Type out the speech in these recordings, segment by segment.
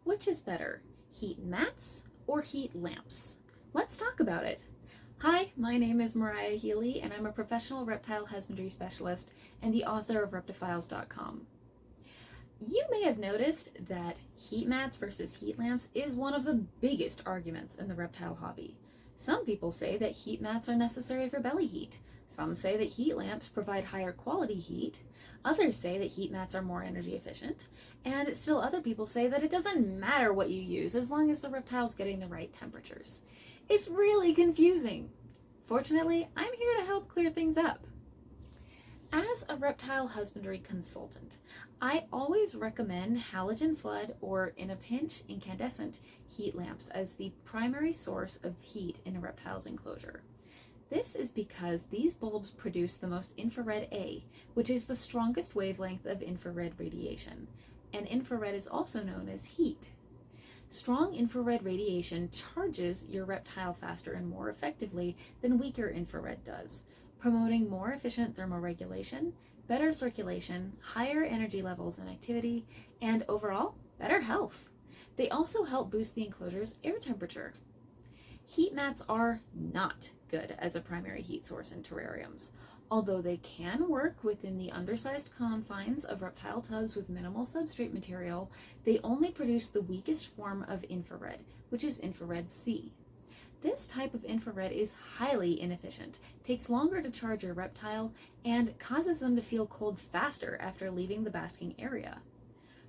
Which is better, heat mats or heat lamps? Let's talk about it. Hi, my name is Mariah Healy, and I'm a professional reptile husbandry specialist and the author of Reptiles.com. You may have noticed that heat mats versus heat lamps is one of the biggest arguments in the reptile hobby. Some people say that heat mats are necessary for belly heat. Some say that heat lamps provide higher quality heat. Others say that heat mats are more energy efficient. And still other people say that it doesn't matter what you use as long as the reptile's getting the right temperatures. It's really confusing. Fortunately, I'm here to help clear things up. As a reptile husbandry consultant, I always recommend halogen flood or, in a pinch, incandescent heat lamps as the primary source of heat in a reptile's enclosure. This is because these bulbs produce the most infrared A, which is the strongest wavelength of infrared radiation, and infrared is also known as heat. Strong infrared radiation charges your reptile faster and more effectively than weaker infrared does, promoting more efficient thermoregulation, better circulation, higher energy levels and activity, and overall, better health. They also help boost the enclosure's air temperature. Heat mats are not good as a primary heat source in terrariums. Although they can work within the undersized confines of reptile tubs with minimal substrate material, they only produce the weakest form of infrared, which is infrared C. This type of infrared is highly inefficient, takes longer to charge your reptile, and causes them to feel cold faster after leaving the basking area.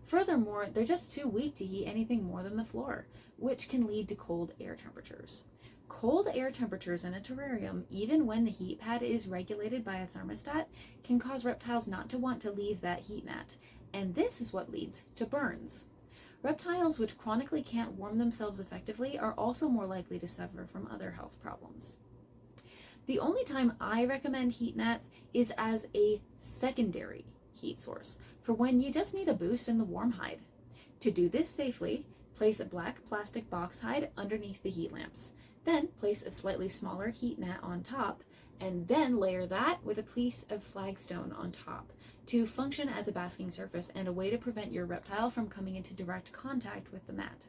Furthermore, they're just too weak to heat anything more than the floor, which can lead to cold air temperatures. Cold air temperatures in a terrarium, even when the heat pad is regulated by a thermostat, can cause reptiles not to want to leave that heat mat, and this is what leads to burns. Reptiles which chronically can't warm themselves effectively are also more likely to suffer from other health problems. The only time I recommend heat mats is as a secondary heat source, for when you just need a boost in the warm hide. To do this safely, place a black plastic box hide underneath the heat lamps. Then place a slightly smaller heat mat on top, and then layer that with a piece of flagstone on top to function as a basking surface and a way to prevent your reptile from coming into direct contact with the mat.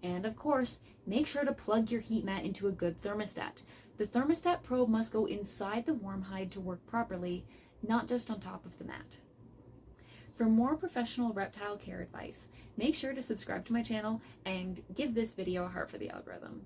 And of course, make sure to plug your heat mat into a good thermostat. The thermostat probe must go inside the warm hide to work properly, not just on top of the mat. For more professional reptile care advice, make sure to subscribe to my channel and give this video a heart for the algorithm.